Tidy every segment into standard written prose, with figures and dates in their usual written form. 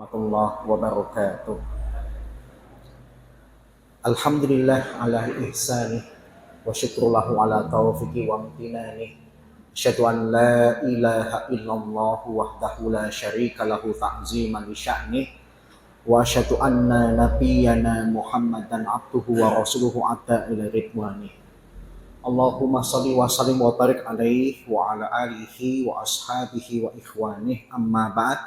warahmatullahi wabarakatuh. Alhamdulillah ala ihsanih wa syukrullahu ala taufiqi wa amtinanih. Asyhadu an la ilaha illallah wahdahu la syarika lahu ta'ziman li sya'nih wa asyhadu anna nabiyyana Muhammadan abduhu wa rasuluhu atta ila ridwanih. Allahumma salli wa sallim wa barik alaihi wa ala alihi wa ashabihi wa ikhwanih, amma ba'd.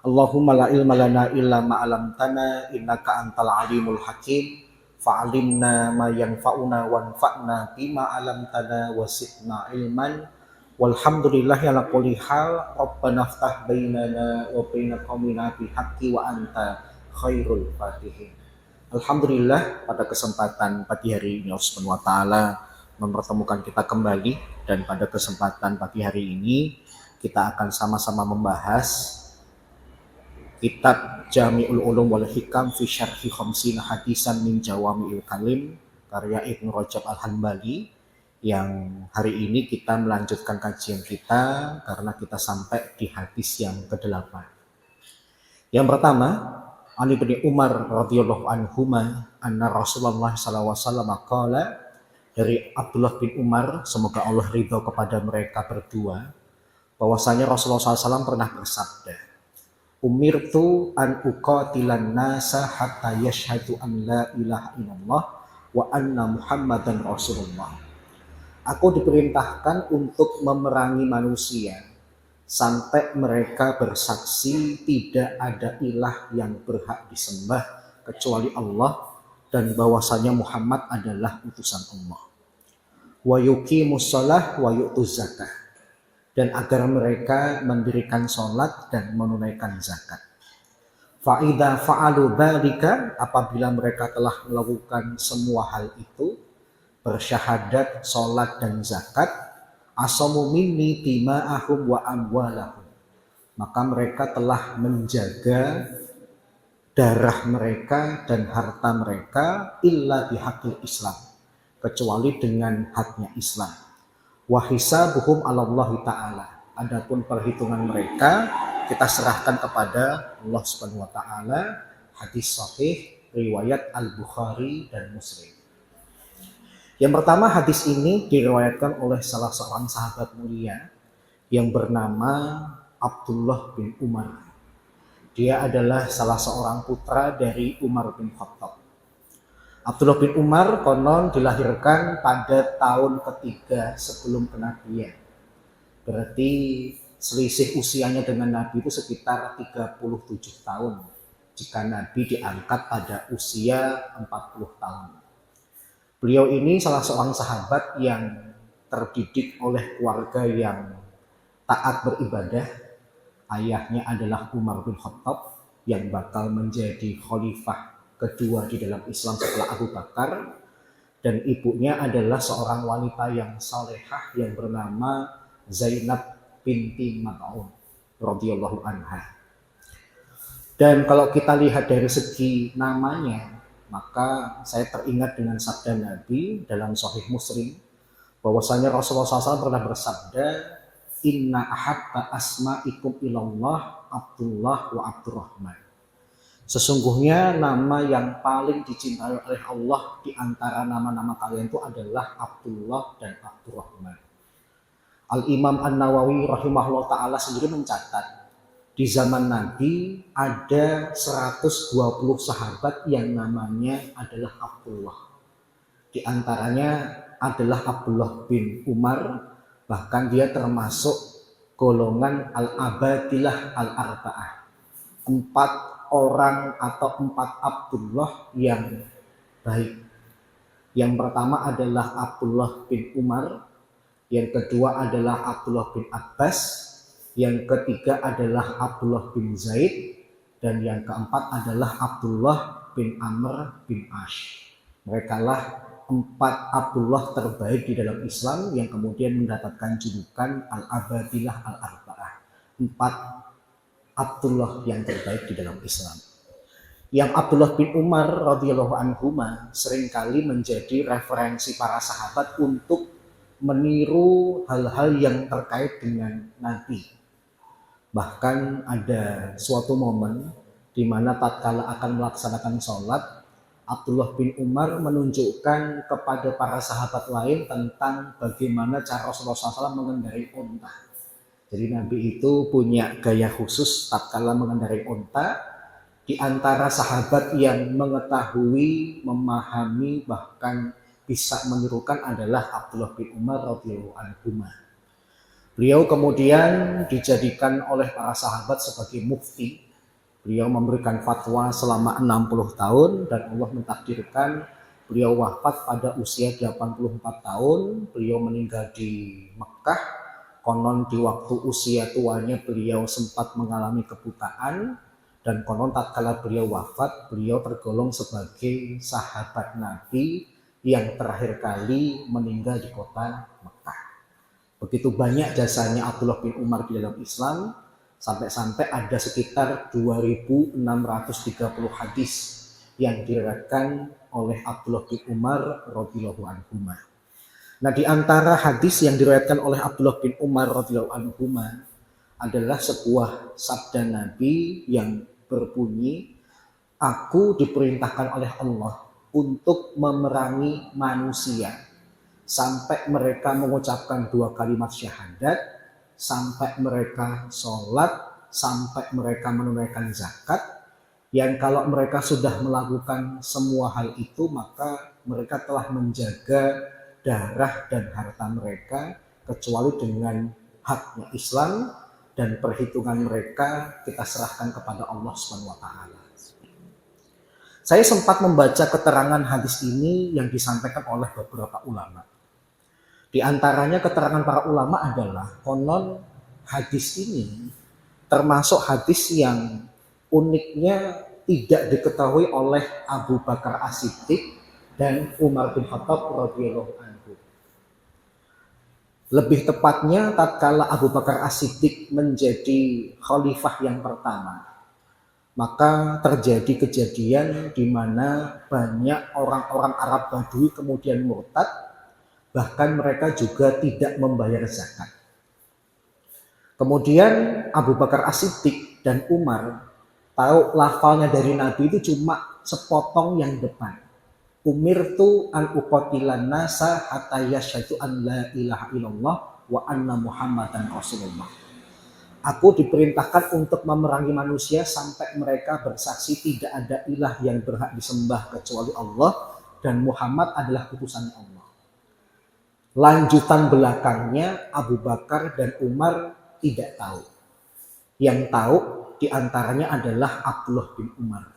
Allahumma la ilma lana illa ma 'allamtana innaka antal alimul hakim fa'alimna ma yanfa'una wanfa'na bima 'allamtana wa zidna ilman walhamdulillahi ala kulli hal. Rabbana iftah bainana wa baina qaumina bil haqqi wa anta khairul fatihin. Alhamdulillah, pada kesempatan pagi hari ini Allah Subhanahu wa taala mempertemukan kita kembali, dan pada kesempatan pagi hari ini kita akan sama-sama membahas kitab Jami'ul Ulum wal Hikam fi Syarhi Khamsina Hadisan min Jawami'il Kalim karya Ibnu Rajab Al-Hanbali, yang hari ini kita melanjutkan kajian kita karena kita sampai di hadis yang ke-8. Yang pertama, Ali bin Umar radhiyallahu anhuma anna Rasulullah sallallahu alaihi wasallam qala, dari Abdullah bin Umar, semoga Allah ridho kepada mereka berdua, bahwasanya Rasulullah SAW pernah bersabda, umirtu an uqatilan nasa hatta yashhadu an la ilaha illallah wa anna muhammadan rasulullah. Aku diperintahkan untuk memerangi manusia sampai mereka bersaksi tidak ada ilah yang berhak disembah kecuali Allah, dan bahwasanya Muhammad adalah utusan Allah. Wa yuqimus shalah wa yu'tuz zakah, dan agar mereka mendirikan sholat dan menunaikan zakat. Fa idza fa'alu dzalika, apabila mereka telah melakukan semua hal itu, bersyahadat, sholat dan zakat, asamu minni dima'ahum wa amwalahum, maka mereka telah menjaga darah mereka dan harta mereka illa bihaqqil Islam, kecuali dengan haknya Islam. Wa hisabuhum 'alallahi ta'ala, adapun perhitungan mereka kita serahkan kepada Allah Subhanahu wa taala. Hadis sahih riwayat Al-Bukhari dan Muslim. Yang pertama, hadis ini diriwayatkan oleh salah seorang sahabat mulia yang bernama Abdullah bin Umar. Dia adalah salah seorang putra dari Umar bin Khattab. Abdullah bin Umar konon dilahirkan pada tahun ketiga sebelum kenabian. Berarti selisih usianya dengan Nabi itu sekitar 37 tahun. Jika Nabi diangkat pada usia 40 tahun. Beliau ini salah seorang sahabat yang terdidik oleh keluarga yang taat beribadah. Ayahnya adalah Umar bin Khattab yang bakal menjadi khalifah kedua di dalam Islam setelah Abu Bakar, dan ibunya adalah seorang wanita yang salehah yang bernama Zainab binti Mat'un radhiyallahu anha. Dan kalau kita lihat dari segi namanya, maka saya teringat dengan sabda Nabi dalam Sahih Muslim, bahwasanya Rasulullah SAW pernah bersabda, inna ahabba asma'ikum ilallah Abdullah wa Abdurrahman. Sesungguhnya nama yang paling dicintai oleh Allah di antara nama-nama kalian itu adalah Abdullah dan Abdurrahman. Al-Imam An-Nawawi rahimahullah ta'ala sendiri mencatat, di zaman Nabi ada 120 sahabat yang namanya adalah Abdullah. Di antaranya adalah Abdullah bin Umar, bahkan dia termasuk golongan al-abadilah al-arba'ah, 4 orang atau 4 Abdullah yang baik. Yang pertama adalah Abdullah bin Umar, yang kedua adalah Abdullah bin Abbas, yang ketiga adalah Abdullah bin Zaid, dan yang keempat adalah Abdullah bin Amr bin Ash. Mereka lah 4 Abdullah terbaik di dalam Islam yang kemudian mendapatkan julukan Al-Abadilah Al-Arba'ah, 4 Abdullah yang terbaik di dalam Islam. Yang Abdullah bin Umar radhiyallahu anhuma seringkali menjadi referensi para sahabat untuk meniru hal-hal yang terkait dengan Nabi. Bahkan ada suatu momen di mana tatkala akan melaksanakan sholat, Abdullah bin Umar menunjukkan kepada para sahabat lain tentang bagaimana cara Rasulullah SAW mengendarai unta. Jadi Nabi itu punya gaya khusus tatkala mengendarai unta. Di antara sahabat yang mengetahui, memahami, bahkan bisa menirukan adalah Abdullah bin Umar radhiyallahu anhu. Beliau kemudian dijadikan oleh para sahabat sebagai mufti. Beliau memberikan fatwa selama 60 tahun dan Allah mentakdirkan beliau wafat pada usia 84 tahun. Beliau meninggal di Mekah. Konon di waktu usia tuanya beliau sempat mengalami kebutaan, dan konon tatkala beliau wafat, beliau tergolong sebagai sahabat Nabi yang terakhir kali meninggal di kota Mekah. Begitu banyak jasanya Abdullah bin Umar di dalam Islam, sampai-sampai ada sekitar 2630 hadis yang diriwayatkan oleh Abdullah bin Umar radhiyallahu anhu. Nah, di antara hadis yang diriwayatkan oleh Abdullah bin Umar radhiyallahu anhu adalah sebuah sabda Nabi yang berbunyi, "Aku diperintahkan oleh Allah untuk memerangi manusia sampai mereka mengucapkan 2 kalimat syahadat, sampai mereka sholat, sampai mereka menunaikan zakat. Yang kalau mereka sudah melakukan semua hal itu, maka mereka telah menjaga darah dan harta mereka, kecuali dengan haknya Islam, dan perhitungan mereka kita serahkan kepada Allah Subhanahu wa taala." Saya sempat membaca keterangan hadis ini yang disampaikan oleh beberapa ulama. Di antaranya keterangan para ulama adalah konon hadis ini termasuk hadis yang uniknya tidak diketahui oleh Abu Bakar As-Siddiq dan Umar bin Khattab radhiyallahu anhu. Lebih tepatnya tatkala Abu Bakar As-Siddiq menjadi khalifah yang pertama, maka terjadi kejadian di mana banyak orang-orang Arab Badui kemudian murtad, bahkan mereka juga tidak membayar zakat. Kemudian Abu Bakar As-Siddiq dan Umar tahu lafalnya dari Nabi itu cuma sepotong yang depan. Umirtu an uqatilan nasa hatta yasyhadu an la ilaha illallah wa anna muhammadan rasulullah. Aku diperintahkan untuk memerangi manusia sampai mereka bersaksi tidak ada ilah yang berhak disembah kecuali Allah dan Muhammad adalah utusan Allah. Lanjutan belakangnya Abu Bakar dan Umar tidak tahu. Yang tahu diantaranya adalah Abdullah bin Umar.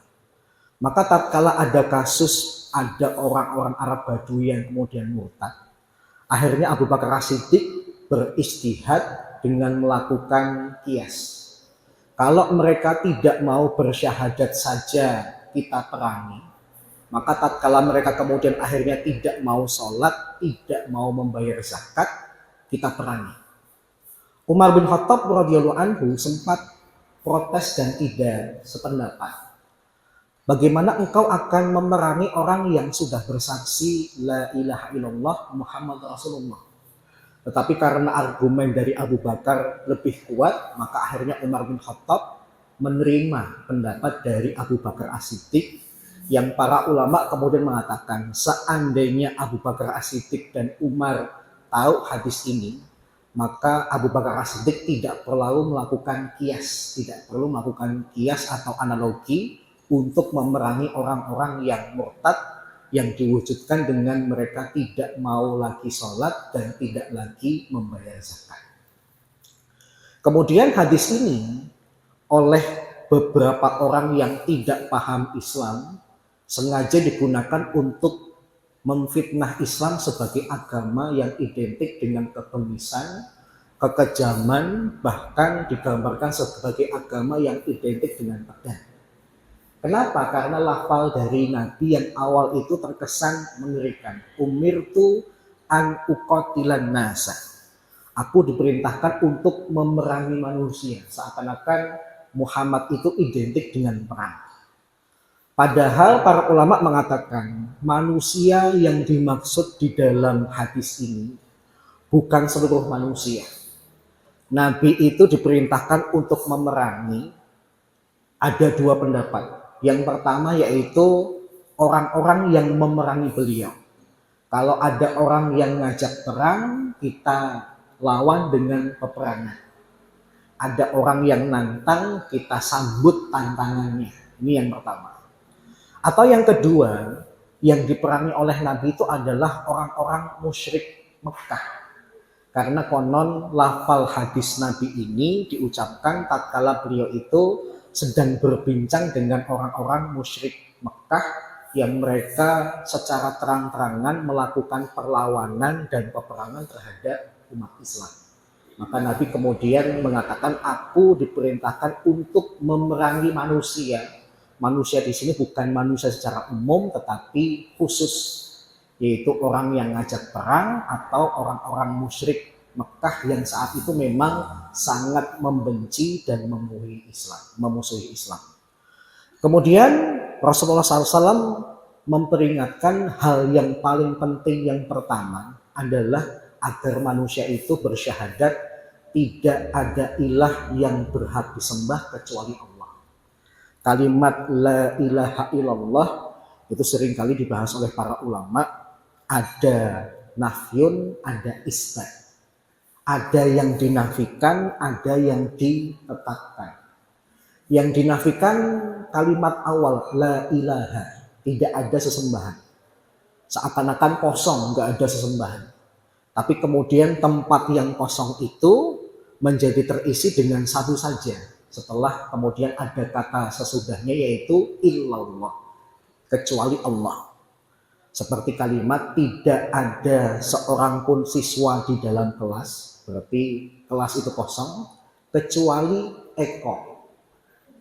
Maka tatkala ada kasus, ada orang-orang Arab Badui yang kemudian murtad, akhirnya Abu Bakar As-Siddiq beristihad dengan melakukan qiyas. Kalau mereka tidak mau bersyahadat saja kita perangi, maka tatkala mereka kemudian akhirnya tidak mau sholat, tidak mau membayar zakat, kita perangi. Umar bin Khattab radhiyallahu anhu sempat protes dan tidak sependapat. Bagaimana engkau akan memerangi orang yang sudah bersaksi la ilaha illallah Muhammad Rasulullah? Tetapi karena argumen dari Abu Bakar lebih kuat, maka akhirnya Umar bin Khattab menerima pendapat dari Abu Bakar As-Siddiq, yang para ulama kemudian mengatakan seandainya Abu Bakar As-Siddiq dan Umar tahu hadis ini, maka Abu Bakar As-Siddiq tidak perlu melakukan qiyas, tidak perlu melakukan qiyas atau analogi untuk memerangi orang-orang yang murtad, yang diwujudkan dengan mereka tidak mau lagi sholat dan tidak lagi membayar zakat. Kemudian hadis ini oleh beberapa orang yang tidak paham Islam sengaja digunakan untuk memfitnah Islam sebagai agama yang identik dengan kebengkisan, kekejaman, bahkan digambarkan sebagai agama yang identik dengan pedang. Kenapa? Karena lafal dari Nabi yang awal itu terkesan mengerikan. Umirtu an uqatilan nasa. Aku diperintahkan untuk memerangi manusia. Seakan-akan Muhammad itu identik dengan perang. Padahal para ulama mengatakan manusia yang dimaksud di dalam hadis ini bukan seluruh manusia. Nabi itu diperintahkan untuk memerangi Ada dua pendapat. Yang pertama yaitu orang-orang yang memerangi beliau. Kalau ada orang yang ngajak perang, kita lawan dengan peperangan. Ada orang yang nantang, kita sambut tantangannya. Ini yang pertama. Atau yang kedua, yang diperangi oleh Nabi itu adalah orang-orang musyrik Mekah. Karena konon lafal hadis Nabi ini diucapkan tatkala beliau itu sedang berbincang dengan orang-orang musyrik Mekah yang mereka secara terang-terangan melakukan perlawanan dan peperangan terhadap umat Islam. Maka Nabi kemudian mengatakan, aku diperintahkan untuk memerangi manusia. Manusia di sini bukan manusia secara umum, tetapi khusus, yaitu orang yang ngajak perang atau orang-orang musyrik Mekah yang saat itu memang sangat membenci dan memusuhi Islam. Kemudian Rasulullah SAW memperingatkan hal yang paling penting yang pertama adalah agar manusia itu bersyahadat tidak ada ilah yang berhak disembah kecuali Allah. Kalimat la ilaha illallah itu seringkali dibahas oleh para ulama. Ada nafyun, ada isbat. Ada yang dinafikan, ada yang ditetapkan. Yang dinafikan kalimat awal la ilaha, tidak ada sesembahan. Seakan-akan kosong, nggak ada sesembahan. Tapi kemudian tempat yang kosong itu menjadi terisi dengan satu saja. Setelah kemudian ada kata sesudahnya yaitu illallah, kecuali Allah. Seperti kalimat tidak ada seorang pun siswa di dalam kelas, berarti kelas itu kosong, kecuali Eko.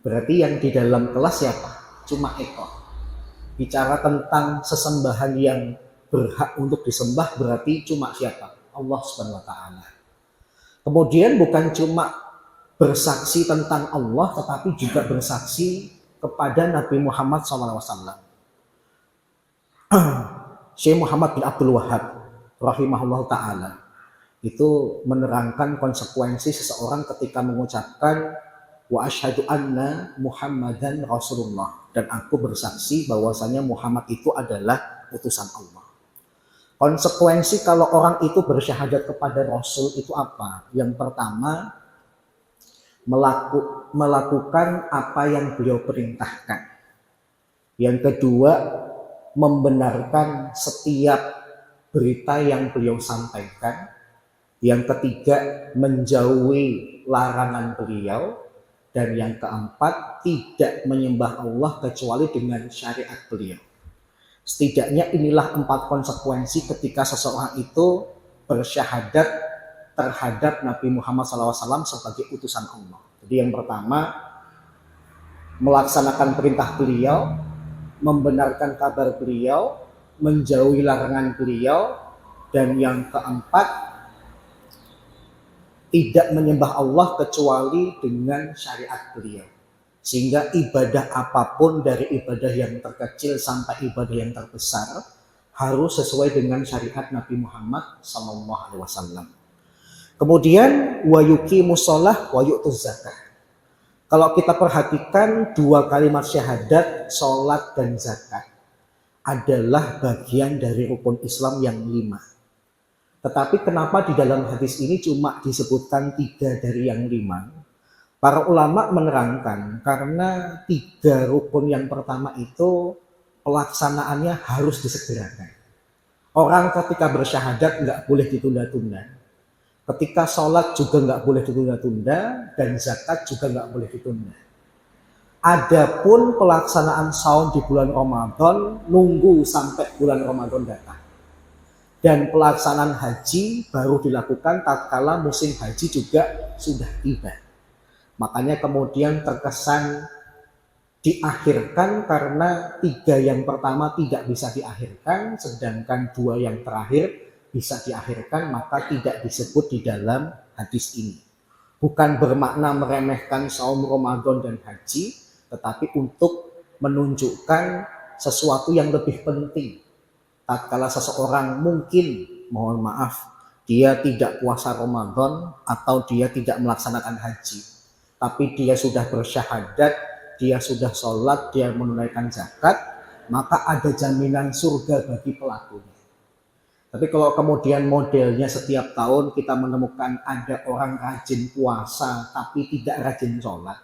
Berarti yang di dalam kelas siapa? Cuma Eko. Bicara tentang sesembahan yang berhak untuk disembah berarti cuma siapa? Allah Subhanahu wa taala. Kemudian bukan cuma bersaksi tentang Allah tetapi juga bersaksi kepada Nabi Muhammad SAW. Syekh Muhammad bin Abdul Wahab rahimahullah taala itu menerangkan konsekuensi seseorang ketika mengucapkan wa asyhadu anna Muhammadan Rasulullah, dan aku bersaksi bahwasanya Muhammad itu adalah utusan Allah. Konsekuensi kalau orang itu bersyahadat kepada Rasul itu apa? Yang pertama, melakukan apa yang beliau perintahkan. Yang kedua, membenarkan setiap berita yang beliau sampaikan. Yang ketiga, menjauhi larangan beliau. Dan yang keempat, tidak menyembah Allah kecuali dengan syariat beliau. Setidaknya inilah 4 konsekuensi ketika seseorang itu bersyahadat terhadap Nabi Muhammad SAW sebagai utusan Allah. Jadi yang pertama, melaksanakan perintah beliau, membenarkan kabar beliau, menjauhi larangan beliau, dan yang keempat, tidak menyembah Allah kecuali dengan syariat beliau. Sehingga ibadah apapun dari ibadah yang terkecil sampai ibadah yang terbesar harus sesuai dengan syariat Nabi Muhammad SAW. Kemudian wa yuqimus shalah wa yu'tuz zakah. Kalau kita perhatikan 2 kalimat syahadat, sholat dan zakat adalah bagian dari rukun Islam yang 5. Tetapi kenapa di dalam hadis ini cuma disebutkan 3 dari yang 5? Para ulama menerangkan karena 3 rukun yang pertama itu pelaksanaannya harus disegerakan. Orang ketika bersyahadat nggak boleh ditunda-tunda. Ketika sholat juga nggak boleh ditunda-tunda, dan zakat juga nggak boleh ditunda. Adapun pelaksanaan saum di bulan Ramadan nunggu sampai bulan Ramadan datang. Dan pelaksanaan haji baru dilakukan tatkala musim haji juga sudah tiba. Makanya kemudian terkesan diakhirkan karena 3 yang pertama tidak bisa diakhirkan, sedangkan 2 yang terakhir bisa diakhirkan, maka tidak disebut di dalam hadis ini. Bukan bermakna meremehkan saum Ramadan dan haji, tetapi untuk menunjukkan sesuatu yang lebih penting. Tatkala seseorang mungkin, mohon maaf, dia tidak puasa Ramadan atau dia tidak melaksanakan haji, tapi dia sudah bersyahadat dia sudah sholat, dia menunaikan zakat, maka ada jaminan surga bagi pelakunya. Tapi kalau kemudian modelnya setiap tahun kita menemukan ada orang rajin puasa tapi tidak rajin sholat,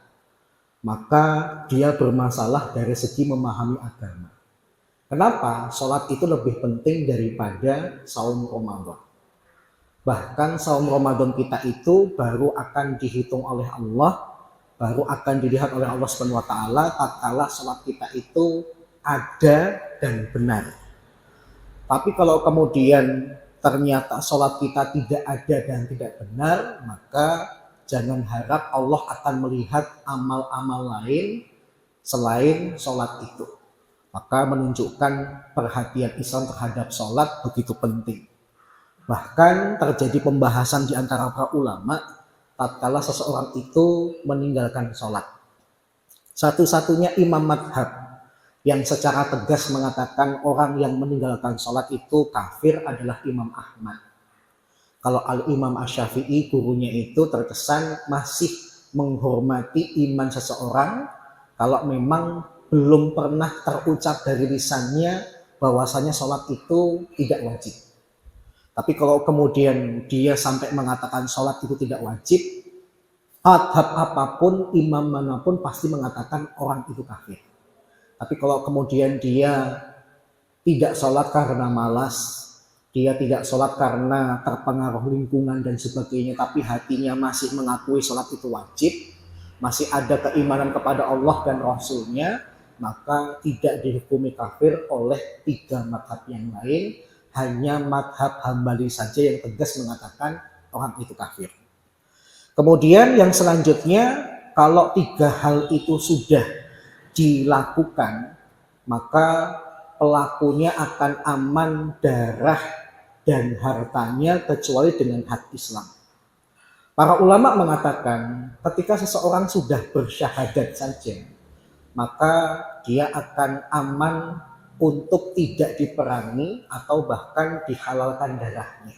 maka dia bermasalah dari segi memahami agama. Kenapa? Sholat itu lebih penting daripada saum Ramadan. Bahkan saum Ramadan kita itu baru akan dihitung oleh Allah, baru akan dilihat oleh Allah Subhanahu wa taala tatkala sholat kita itu ada dan benar. Tapi kalau kemudian ternyata sholat kita tidak ada dan tidak benar, maka jangan harap Allah akan melihat amal-amal lain selain sholat itu. Maka menunjukkan perhatian Islam terhadap sholat begitu penting. Bahkan terjadi pembahasan di antara para ulama tatkala seseorang itu meninggalkan sholat. Satu-satunya imam madhab yang secara tegas mengatakan orang yang meninggalkan sholat itu kafir adalah Imam Ahmad. Kalau Al-Imam Asy-Syafi'i gurunya itu terkesan masih menghormati iman seseorang kalau memang belum pernah terucap dari lisannya bahwasanya sholat itu tidak wajib. Tapi kalau kemudian dia sampai mengatakan sholat itu tidak wajib, madhab apapun, imam manapun pasti mengatakan orang itu kafir. Tapi kalau kemudian dia tidak sholat karena malas, dia tidak sholat karena terpengaruh lingkungan dan sebagainya, tapi hatinya masih mengakui sholat itu wajib, masih ada keimanan kepada Allah dan Rasulnya, maka tidak dihukumi kafir oleh 3 madhab yang lain, hanya madhab Hambali saja yang tegas mengatakan orang itu kafir. Kemudian yang selanjutnya, kalau 3 hal itu sudah dilakukan, maka pelakunya akan aman darah dan hartanya kecuali dengan hak Islam. Para ulama mengatakan ketika seseorang sudah bersyahadat saja, maka dia akan aman untuk tidak diperangi atau bahkan dihalalkan darahnya.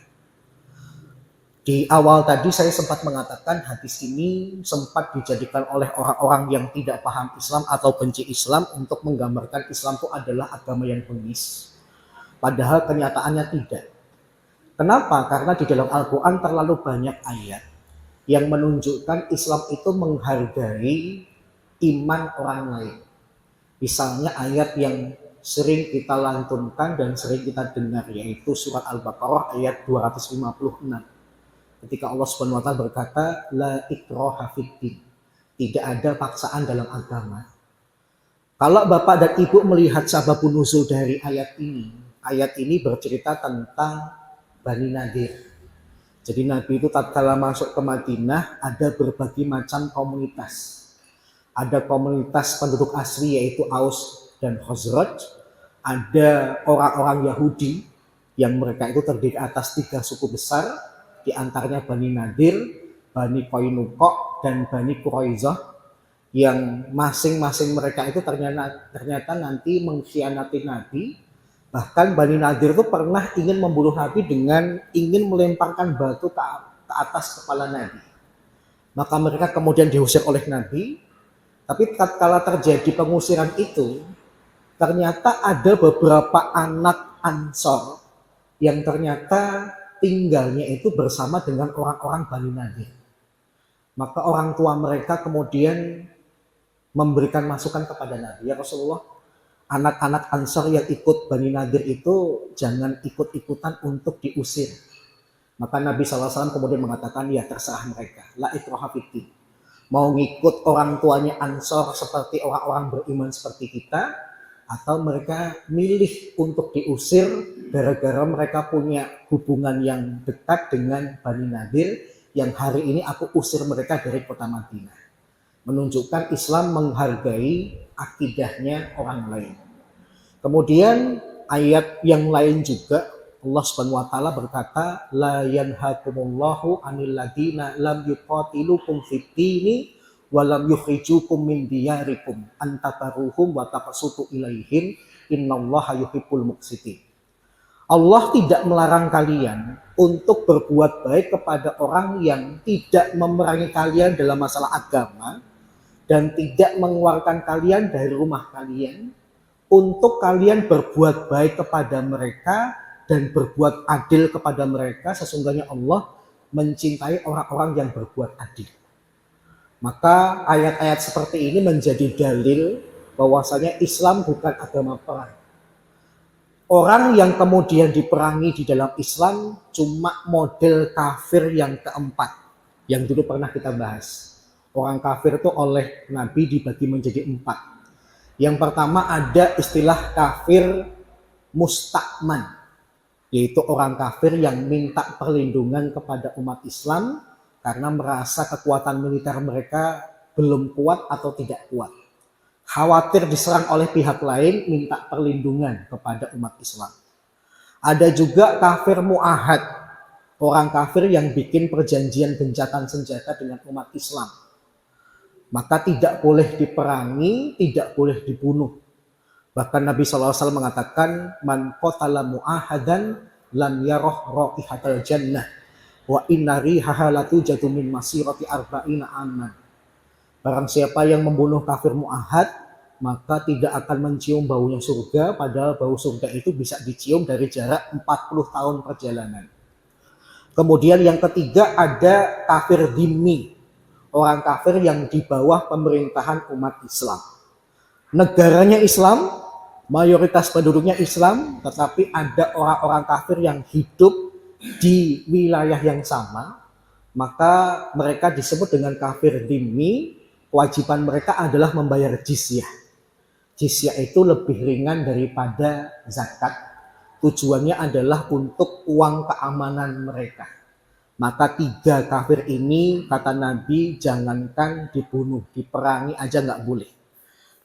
Di awal tadi saya sempat mengatakan hadis ini sempat dijadikan oleh orang-orang yang tidak paham Islam atau benci Islam untuk menggambarkan Islam itu adalah agama yang bengis. Padahal kenyataannya tidak. Kenapa? Karena di dalam Al-Quran terlalu banyak ayat yang menunjukkan Islam itu menghargai iman orang lain. Misalnya ayat yang sering kita lantunkan dan sering kita dengar, yaitu surat Al-Baqarah ayat 256. Ketika Allah Subhanahu wa taala berkata, la ikraha fiddin, tidak ada paksaan dalam agama. Kalau Bapak dan Ibu melihat sababun nuzul dari ayat ini bercerita tentang Bani Nadir. Jadi Nabi itu tatkala masuk ke Madinah ada berbagai macam komunitas. Ada komunitas penduduk asli yaitu Aus dan Khazraj, ada orang-orang Yahudi yang mereka itu terdiri atas 3 suku besar, di antaranya Bani Nadir, Bani Qainuqa, dan Bani Quraizah, yang masing-masing mereka itu ternyata nanti mengkhianati Nabi. Bahkan Bani Nadir itu pernah ingin membunuh Nabi dengan ingin melemparkan batu ke atas kepala Nabi. Maka mereka kemudian diusir oleh Nabi. Tapi tatkala terjadi pengusiran itu, ternyata ada beberapa anak Ansor yang ternyata tinggalnya itu bersama dengan orang-orang Bani Nadir. Maka orang tua mereka kemudian memberikan masukan kepada Nabi, ya Rasulullah, anak-anak Ansor yang ikut Bani Nadir itu jangan ikut-ikutan untuk diusir. Maka Nabi SAW kemudian mengatakan, ya terserah mereka, la ikraha fiddin. Mau ngikut orang tuanya Ansor seperti orang-orang beriman seperti kita, atau mereka milih untuk diusir gara-gara mereka punya hubungan yang dekat dengan Bani Nadir yang hari ini aku usir mereka dari kota Madinah. Menunjukkan Islam menghargai akidahnya orang lain. Kemudian ayat yang lain juga Allah Subhanahu wa taala berkata, la yanhakumullahu 'anil ladina lam yuqatilukum fid dini wa lam yukhrijukum min diyarikum an tabarruhum wa taqsutu ilaihim innallaha yuhibbul muqsitin. Allah tidak melarang kalian untuk berbuat baik kepada orang yang tidak memerangi kalian dalam masalah agama, dan tidak mengeluarkan kalian dari rumah kalian untuk kalian berbuat baik kepada mereka dan berbuat adil kepada mereka. Sesungguhnya Allah mencintai orang-orang yang berbuat adil. Maka ayat-ayat seperti ini menjadi dalil bahwasanya Islam bukan agama perang. Orang yang kemudian diperangi di dalam Islam cuma model kafir yang keempat, yang dulu pernah kita bahas. Orang kafir itu oleh Nabi dibagi menjadi 4. Yang pertama ada istilah kafir mustakman, yaitu orang kafir yang minta perlindungan kepada umat Islam karena merasa kekuatan militer mereka belum kuat atau tidak kuat. Khawatir diserang oleh pihak lain, minta perlindungan kepada umat Islam. Ada juga kafir mu'ahad, orang kafir yang bikin perjanjian gencatan senjata dengan umat Islam. Maka tidak boleh diperangi, tidak boleh dibunuh. Bahkan Nabi SAW mengatakan, man qatala mu'ahadan lam yaroh ra'ihatal jannah wa inna rihaha latujadu min masirati arba'ina aman. Barang siapa yang membunuh kafir mu'ahad, maka tidak akan mencium baunya surga, padahal bau surga itu bisa dicium dari jarak 40 tahun perjalanan. Kemudian yang ketiga ada kafir dhimmi, orang kafir yang di bawah pemerintahan umat Islam. Negaranya Islam, mayoritas penduduknya Islam, tetapi ada orang-orang kafir yang hidup di wilayah yang sama, maka mereka disebut dengan kafir dhimmi. Kewajiban mereka adalah membayar jizyah. Jizyah itu lebih ringan daripada zakat. Tujuannya adalah untuk uang keamanan mereka. Maka 3 kafir ini, kata Nabi, jangankan dibunuh, diperangi aja nggak boleh.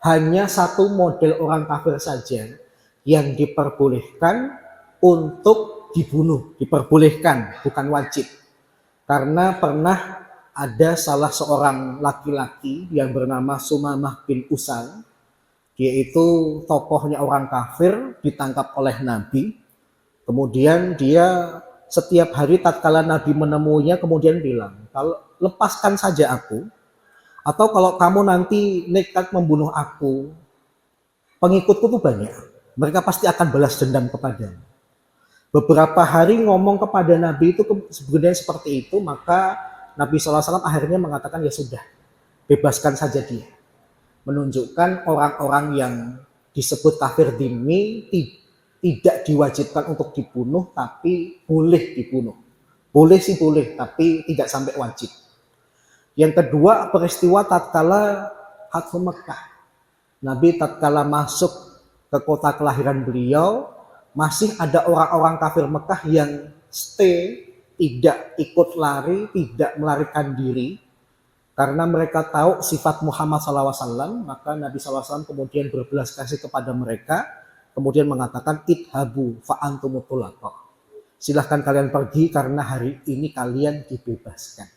Hanya 1 model orang kafir saja yang diperbolehkan untuk dibunuh. Diperbolehkan, bukan wajib. Karena pernah ada salah seorang laki-laki yang bernama Sumamah bin Usal. Dia itu tokohnya orang kafir, ditangkap oleh Nabi. Kemudian dia setiap hari tatkala Nabi menemuinya kemudian bilang, kalau lepaskan saja aku, atau kalau kamu nanti nekat membunuh aku, pengikutku tuh banyak, mereka pasti akan balas dendam kepadamu. Beberapa hari ngomong kepada Nabi itu sebenarnya seperti itu, maka Nabi SAW akhirnya mengatakan ya sudah, bebaskan saja dia. Menunjukkan orang-orang yang disebut kafir dhimmi tidak diwajibkan untuk dibunuh, tapi boleh dibunuh. Boleh sih boleh, tapi tidak sampai wajib. Yang kedua, peristiwa tatkala Fathu Mekah. Nabi tatkala masuk ke kota kelahiran beliau, masih ada orang-orang kafir Mekah yang stay, tidak ikut lari, tidak melarikan diri, karena mereka tahu sifat Muhammad SAW. Maka Nabi SAW kemudian berbelas kasih kepada mereka, kemudian mengatakan idhabu fa'antumutulaqa, silahkan kalian pergi karena hari ini kalian dibebaskan.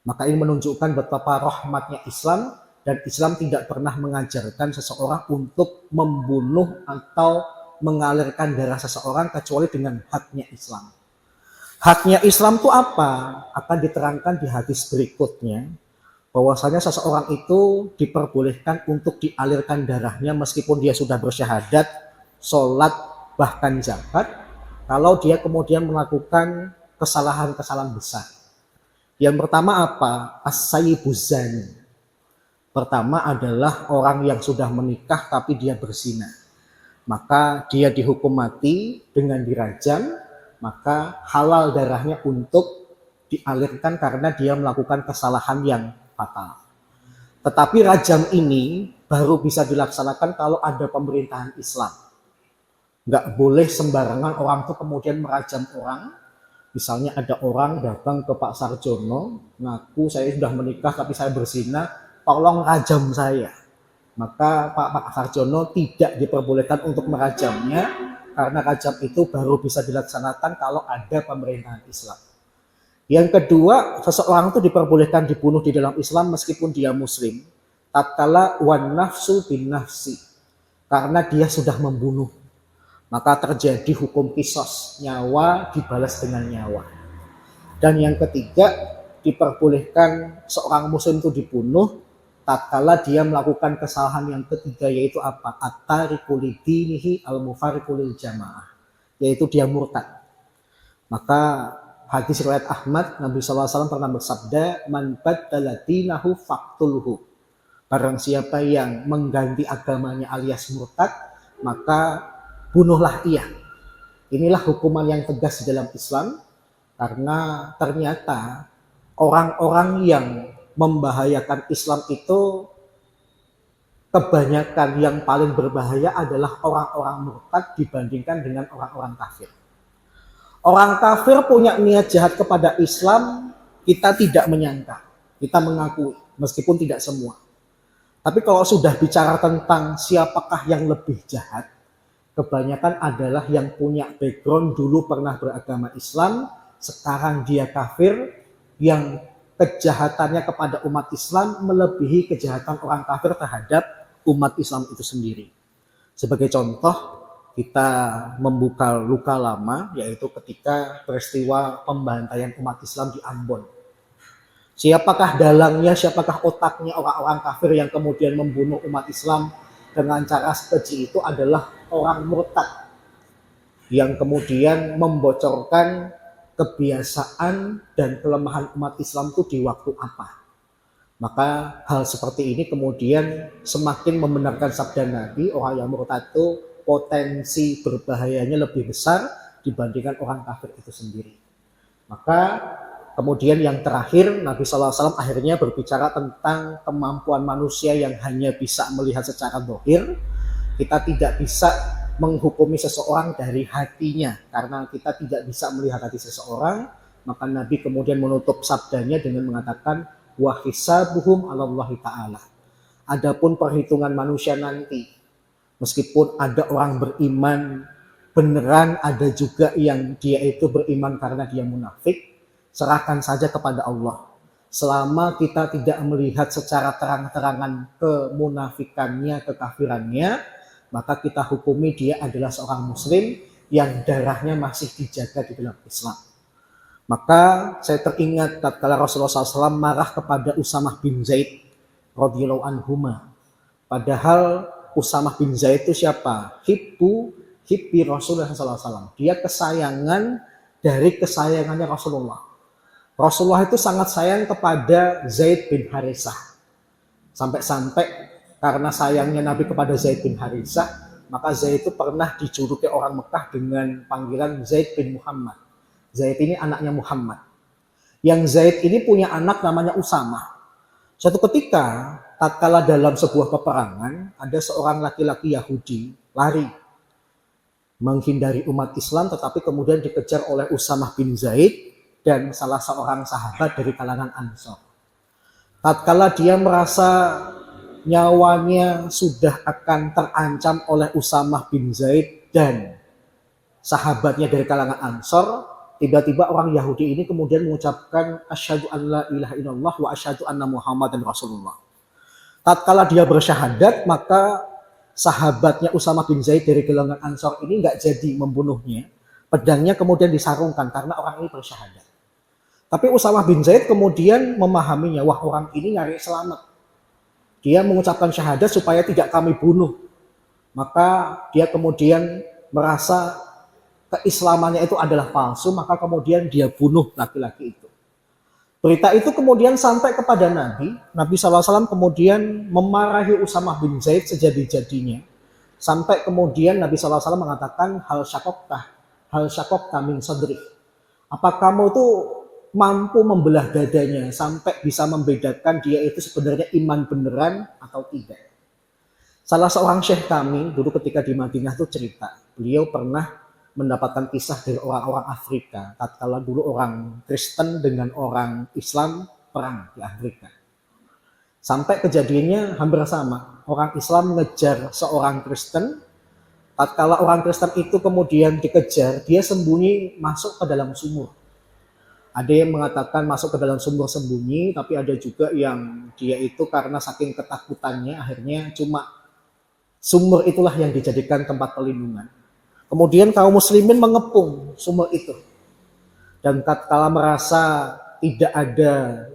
Maka ini menunjukkan betapa rahmatnya Islam, dan Islam tidak pernah mengajarkan seseorang untuk membunuh atau mengalirkan darah seseorang kecuali dengan haknya Islam. Haknya Islam itu apa? Akan diterangkan di hadis berikutnya, bahwasanya seseorang itu diperbolehkan untuk dialirkan darahnya meskipun dia sudah bersyahadat, sholat, bahkan zakat, kalau dia kemudian melakukan kesalahan-kesalahan besar. Yang pertama apa? As-sayyibuz zani. Pertama adalah orang yang sudah menikah tapi dia berzina. Maka dia dihukum mati dengan dirajam, maka halal darahnya untuk dialirkan karena dia melakukan kesalahan yang fatal. Tetapi rajam ini baru bisa dilaksanakan kalau ada pemerintahan Islam. Nggak boleh sembarangan orang itu kemudian merajam orang. Misalnya ada orang datang ke Pak Sarjono, ngaku saya sudah menikah tapi saya berzina, tolong rajam saya. Maka Pak Sarjono tidak diperbolehkan untuk merajamnya, karena rajam itu baru bisa dilaksanakan kalau ada pemerintahan Islam. Yang kedua, seseorang itu diperbolehkan dibunuh di dalam Islam meskipun dia muslim, tatkala wan nafsu bin nafsi, karena dia sudah membunuh. Maka terjadi hukum qisas, nyawa dibalas dengan nyawa. Dan yang ketiga, diperbolehkan seorang muslim itu dibunuh tatkala dia melakukan kesalahan yang ketiga, yaitu apa? At-tariku lidinihi al-mufariqu lil jamaah, yaitu dia murtad. Maka hadis riwayat Ahmad, Nabi SAW pernah bersabda, man baddala dinahu faqtulhu. Barang siapa yang mengganti agamanya alias murtad, maka bunuhlah ia. Inilah hukuman yang tegas di dalam Islam, karena ternyata orang-orang yang membahayakan Islam itu kebanyakan yang paling berbahaya adalah orang-orang murtad dibandingkan dengan orang-orang kafir. Orang kafir punya niat jahat kepada Islam, kita tidak menyangka, kita mengakui, meskipun tidak semua. Tapi kalau sudah bicara tentang siapakah yang lebih jahat, kebanyakan adalah yang punya background dulu pernah beragama Islam, sekarang dia kafir, yang kejahatannya kepada umat Islam melebihi kejahatan orang kafir terhadap umat Islam itu sendiri. Sebagai contoh, kita membuka luka lama, yaitu ketika peristiwa pembantaian umat Islam di Ambon. Siapakah dalangnya, siapakah otaknya orang-orang kafir yang kemudian membunuh umat Islam dengan cara sekeji itu adalah orang murtad yang kemudian membocorkan kebiasaan dan kelemahan umat Islam itu di waktu apa. Maka hal seperti ini kemudian semakin membenarkan sabda Nabi, orang yang murtad itu potensi berbahayanya lebih besar dibandingkan orang kafir itu sendiri. Maka kemudian yang terakhir, Nabi SAW akhirnya berbicara tentang kemampuan manusia yang hanya bisa melihat secara zahir. Kita tidak bisa menghukumi seseorang dari hatinya, karena kita tidak bisa melihat hati seseorang. Maka Nabi kemudian menutup sabdanya dengan mengatakan, wa hisabuhum 'alallahi ta'ala. Adapun perhitungan manusia nanti, meskipun ada orang beriman beneran, ada juga yang dia itu beriman karena dia munafik, serahkan saja kepada Allah. Selama kita tidak melihat secara terang-terangan kemunafikannya, kekafirannya, maka kita hukumi dia adalah seorang muslim yang darahnya masih dijaga di dalam Islam. Maka saya teringat tatkala Rasulullah SAW marah kepada Usamah bin Zaid radhiyallahu anhuma. Padahal Usamah bin Zaid itu siapa? Hibbi Rasulullah SAW. Dia kesayangan dari kesayangannya Rasulullah. Rasulullah itu sangat sayang kepada Zaid bin Harisah. Sampai-sampai karena sayangnya Nabi kepada Zaid bin Harisah, maka Zaid itu pernah dijuluki orang Mekah dengan panggilan Zaid bin Muhammad. Zaid ini anaknya Muhammad. Yang Zaid ini punya anak namanya Usamah. Suatu ketika, tatkala dalam sebuah peperangan, ada seorang laki-laki Yahudi lari menghindari umat Islam, tetapi kemudian dikejar oleh Usamah bin Zaid dan salah seorang sahabat dari kalangan Ansor. Tatkala dia merasa nyawanya sudah akan terancam oleh Usamah bin Zaid dan sahabatnya dari kalangan Ansor, tiba-tiba orang Yahudi ini kemudian mengucapkan asyhadu an la ilaha illallah wa asyhadu anna Muhammadan Rasulullah. Tatkala dia bersyahadat, maka sahabatnya Usamah bin Zaid dari kalangan Ansor ini nggak jadi membunuhnya. Pedangnya kemudian disarungkan karena orang ini bersyahadat. Tapi Usamah bin Zaid kemudian memahaminya, wah orang ini nyari selamat. Dia mengucapkan syahadat supaya tidak kami bunuh. Maka dia kemudian merasa keislamannya itu adalah palsu, maka kemudian dia bunuh laki-laki itu. Berita itu kemudian sampai kepada Nabi. Nabi SAW kemudian memarahi Usamah bin Zaid sejadi-jadinya. Sampai kemudian Nabi SAW mengatakan, hal syakokta min sadri. Apa kamu tuh mampu membelah dadanya sampai bisa membedakan dia itu sebenarnya iman beneran atau tidak. Salah seorang syekh kami dulu ketika di Madinah itu cerita, beliau pernah mendapatkan kisah dari orang-orang Afrika tatkala dulu orang Kristen dengan orang Islam perang di Afrika. Sampai kejadiannya hampir sama. Orang Islam mengejar seorang Kristen, tatkala orang Kristen itu kemudian dikejar, dia sembunyi masuk ke dalam sumur. Ada yang mengatakan masuk ke dalam sumur sembunyi, tapi ada juga yang dia itu karena saking ketakutannya akhirnya cuma sumur itulah yang dijadikan tempat perlindungan. Kemudian kaum muslimin mengepung sumur itu. Dan tatkala merasa tidak ada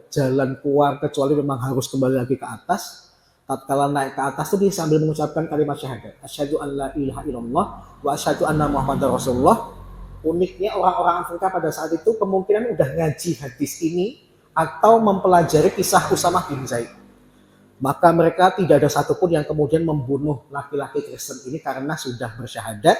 jalan keluar kecuali memang harus kembali lagi ke atas. Tatkala naik ke atas itu dia sambil mengucapkan kalimat syahadat, asyhadu an la ilaha illallah wa asyhadu anna muhammadar rasulullah. Uniknya orang-orang Afrika pada saat itu kemungkinan udah ngaji hadis ini atau mempelajari kisah Usamah bin Zaid. Maka mereka tidak ada satupun yang kemudian membunuh laki-laki Kristen ini karena sudah bersyahadat.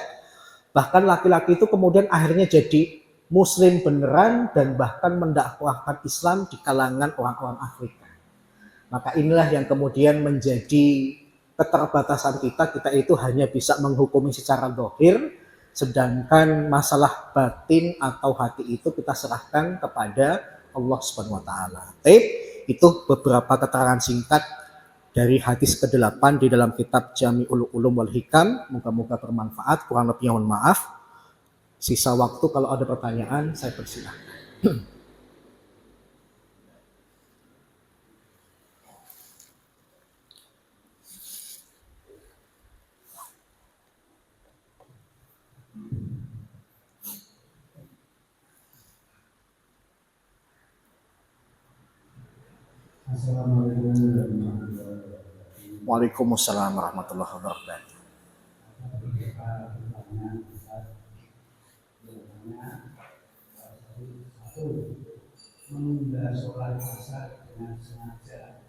Bahkan laki-laki itu kemudian akhirnya jadi Muslim beneran dan bahkan mendakwahkan Islam di kalangan orang-orang Afrika. Maka inilah yang kemudian menjadi keterbatasan kita. Kita itu hanya bisa menghukumi secara zahir, sedangkan masalah batin atau hati itu kita serahkan kepada Allah Subhanahu wa taala. Itu beberapa keterangan singkat dari hadis ke-8 di dalam kitab Jami'ul Ulum wal Hikam. Moga-moga bermanfaat. Kurang lebihnya mohon maaf. Sisa waktu kalau ada pertanyaan saya persilahkan. Waalaikumsalam warahmatullahi wabarakatuh. Menunda sholat asar dengan sengaja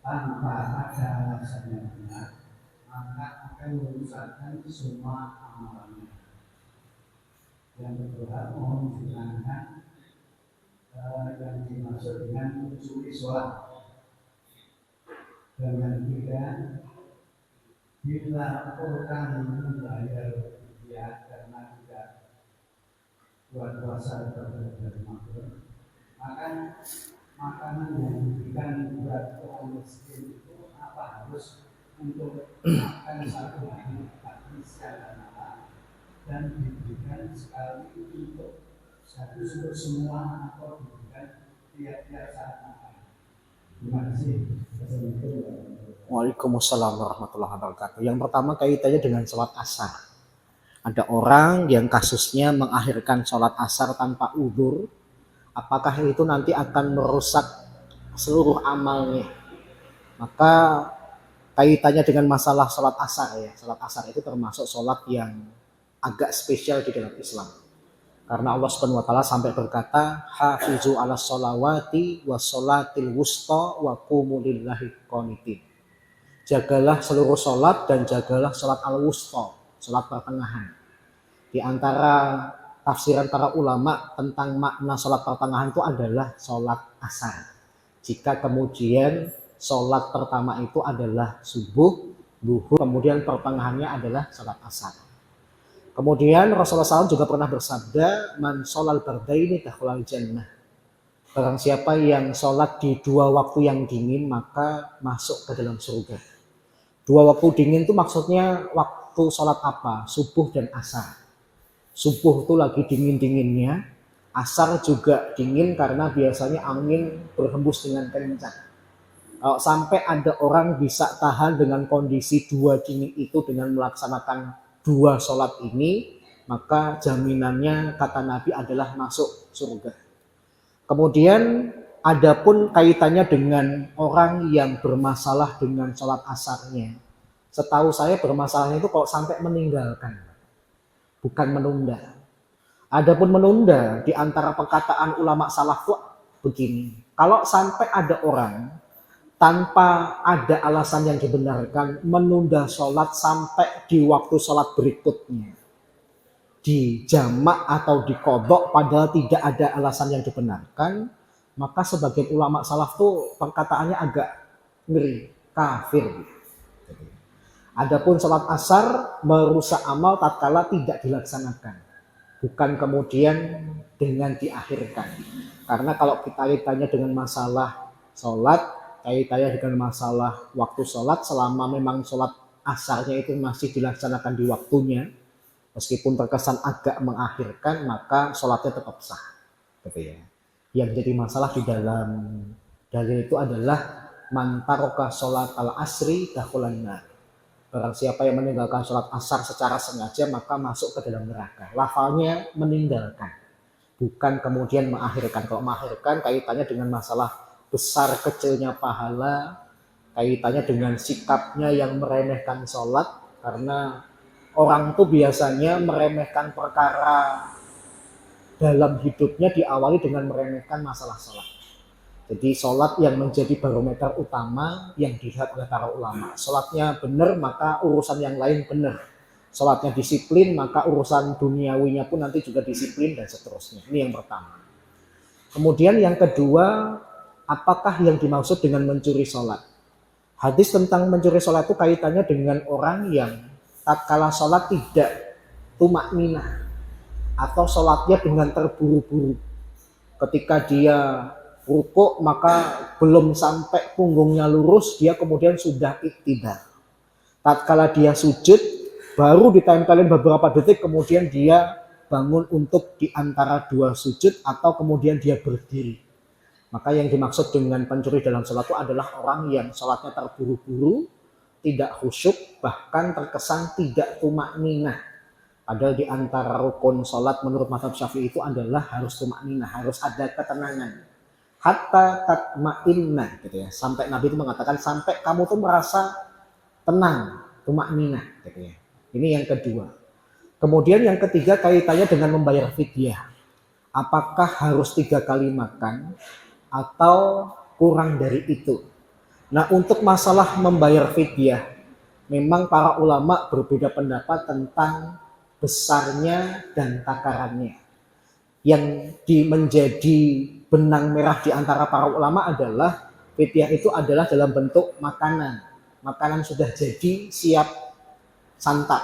tanpa ada alasan yang benar, maka akan merusakkan semua amalannya. Yang kedua, mohon diterangkan yang dimaksud dengan mencuri sholat. Dan yang ketiga, bila orang membayar dia karena tidak buat puasa atau dari makhluk, maka makanan yang diberikan buat orang miskin itu apa harus untuk makan satu hari pagi siang dan malam, dan diberikan sekali untuk satu untuk semua atau diberikan tiap-tiap saat makan. Terima kasih. Waalaikumsalam warahmatullahi wabarakatuh. Yang pertama kaitannya dengan sholat asar. Ada orang yang kasusnya mengakhirkan sholat asar tanpa udzur. Apakah itu nanti akan merusak seluruh amalnya? Maka kaitannya dengan masalah sholat asar ya. Sholat asar itu termasuk sholat yang agak spesial di dalam Islam. Karena Allah Subhanahu wa taala sampai berkata, hafizu 'alas sholawati was sholatil wusta wa qumu lillahi qanitin. Jagalah seluruh sholat dan jagalah sholat al-wusta, sholat pertengahan. Di antara tafsiran para ulama tentang makna sholat pertengahan itu adalah sholat asar. Jika kemudian sholat pertama itu adalah subuh, duhur, kemudian pertengahannya adalah sholat asar. Kemudian Rasulullah SAW juga pernah bersabda, man sholal bardaini dakhalal jannah. Barang siapa yang sholat di dua waktu yang dingin maka masuk ke dalam surga. Dua waktu dingin itu maksudnya waktu sholat apa? Subuh dan asar. Subuh itu lagi dingin-dinginnya, asar juga dingin karena biasanya angin berhembus dengan kencang. Kalau sampai ada orang bisa tahan dengan kondisi dua dingin itu dengan melaksanakan dua sholat ini, maka jaminannya kata Nabi adalah masuk surga. Kemudian adapun kaitannya dengan orang yang bermasalah dengan sholat asarnya. Setahu saya bermasalahnya itu kalau sampai meninggalkan, bukan menunda. Adapun menunda di antara perkataan ulama salaf itu begini. Kalau sampai ada orang tanpa ada alasan yang dibenarkan menunda sholat sampai di waktu sholat berikutnya, di jamak atau di qadha padahal tidak ada alasan yang dibenarkan, maka sebagian ulama salaf tuh perkataannya agak ngeri, kafir. Adapun sholat asar merusak amal tatkala tidak dilaksanakan, bukan kemudian dengan diakhirkan. Karena kalau kita kaitannya dengan masalah sholat, kaitannya dengan masalah waktu sholat, selama memang sholat asarnya itu masih dilaksanakan di waktunya, meskipun terkesan agak mengakhirkan, maka sholatnya tetap sah. Gitu ya. Yang jadi masalah di dalam dalil itu adalah man taraka sholat al-asri dakhalan nar. Barang siapa yang meninggalkan sholat asar secara sengaja maka masuk ke dalam neraka. Lafalnya meninggalkan. bukan kemudian mengakhirkan. Kalau mengakhirkan kaitannya dengan masalah besar kecilnya pahala, kaitannya dengan sikapnya yang meremehkan sholat, karena orang tuh biasanya meremehkan perkara dalam hidupnya diawali dengan meremehkan masalah sholat. Jadi sholat yang menjadi barometer utama yang dilihat oleh para ulama. Sholatnya benar maka urusan yang lain benar. Sholatnya disiplin maka urusan duniawinya pun nanti juga disiplin dan seterusnya. Ini yang pertama. Kemudian yang kedua, apakah yang dimaksud dengan mencuri sholat? Hadis tentang mencuri sholat itu kaitannya dengan orang yang tatkala sholat tidak tumak ninah atau sholatnya dengan terburu-buru. Ketika dia rukuk maka belum sampai punggungnya lurus, dia kemudian sudah iktidal. Tatkala dia sujud, baru ditempelin beberapa detik, kemudian dia bangun untuk di antara dua sujud atau kemudian dia berdiri. Maka yang dimaksud dengan pencuri dalam sholat itu adalah orang yang sholatnya terburu-buru, tidak khusyuk, bahkan terkesan tidak tumak ninah. Padahal di antara rukun sholat menurut mazhab Syafi'i itu adalah harus tumak ninah, harus ada ketenangan. Hatta tatma'inna gitu ya. Sampai Nabi itu mengatakan sampai kamu tuh merasa tenang, tumakninah gitu ya. Ini yang kedua. Kemudian yang ketiga kaitannya dengan membayar fidyah. Apakah harus 3 kali makan atau kurang dari itu? Nah, untuk masalah membayar fidyah, memang para ulama berbeda pendapat tentang besarnya dan takarannya. Yang menjadi benang merah di antara para ulama adalah fidyah itu adalah dalam bentuk makanan. Makanan sudah jadi siap santap.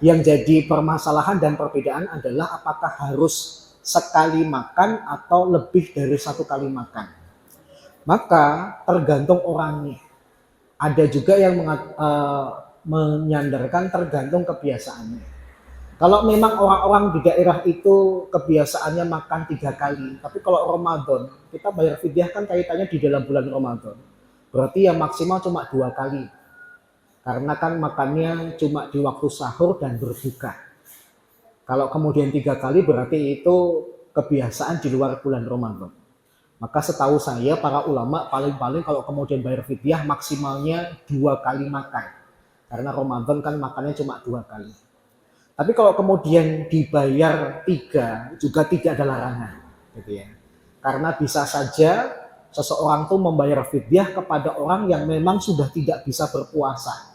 Yang jadi permasalahan dan perbedaan adalah apakah harus sekali makan atau lebih dari 1 kali makan. Maka tergantung orangnya. Ada juga yang menyandarkan tergantung kebiasaannya. Kalau memang orang-orang di daerah itu kebiasaannya makan 3 kali, tapi kalau Ramadan, kita bayar fidyah kan kaitannya di dalam bulan Ramadan. Berarti yang maksimal cuma 2 kali. Karena kan makannya cuma di waktu sahur dan berbuka. Kalau kemudian 3 kali berarti itu kebiasaan di luar bulan Ramadan. Maka setahu saya para ulama paling-paling kalau kemudian bayar fidyah maksimalnya 2 kali makan. Karena Ramadan kan makannya cuma 2 kali. Tapi kalau kemudian dibayar 3 juga tidak ada larangan, gitu ya. Karena bisa saja seseorang tuh membayar fidyah kepada orang yang memang sudah tidak bisa berpuasa.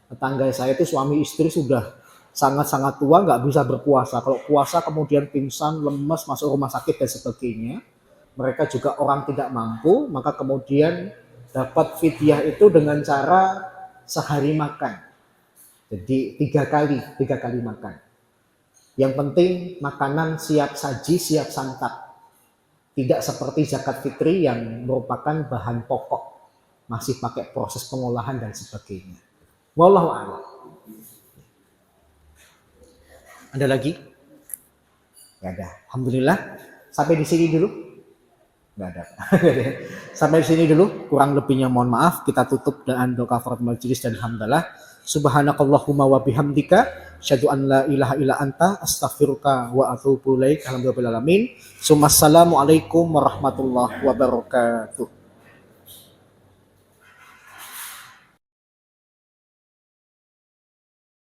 Tetangga saya itu suami istri sudah sangat-sangat tua, nggak bisa berpuasa. Kalau puasa kemudian pingsan, lemes, masuk rumah sakit dan sebagainya. Mereka juga orang tidak mampu, maka kemudian dapat fidyah itu dengan cara sehari makan. Jadi 3 kali makan. Yang penting makanan siap saji, siap santap. Tidak seperti zakat fitri yang merupakan bahan pokok. Masih pakai proses pengolahan dan sebagainya. Wallahu a'lam. Ada lagi? Nggak ada. Alhamdulillah. Sampai di sini dulu. Nggak ada. Sampai di sini dulu. Kurang lebihnya mohon maaf. Kita tutup dengan doa kafaratul majelis dan hamdalah. Subhanakallahumma wa bihamdika asyhadu an la ilaha illa anta astaghfiruka wa atubu ilaik. Alhamdulillahirabbil alamin. Assalamualaikum warahmatullahi wabarakatuh.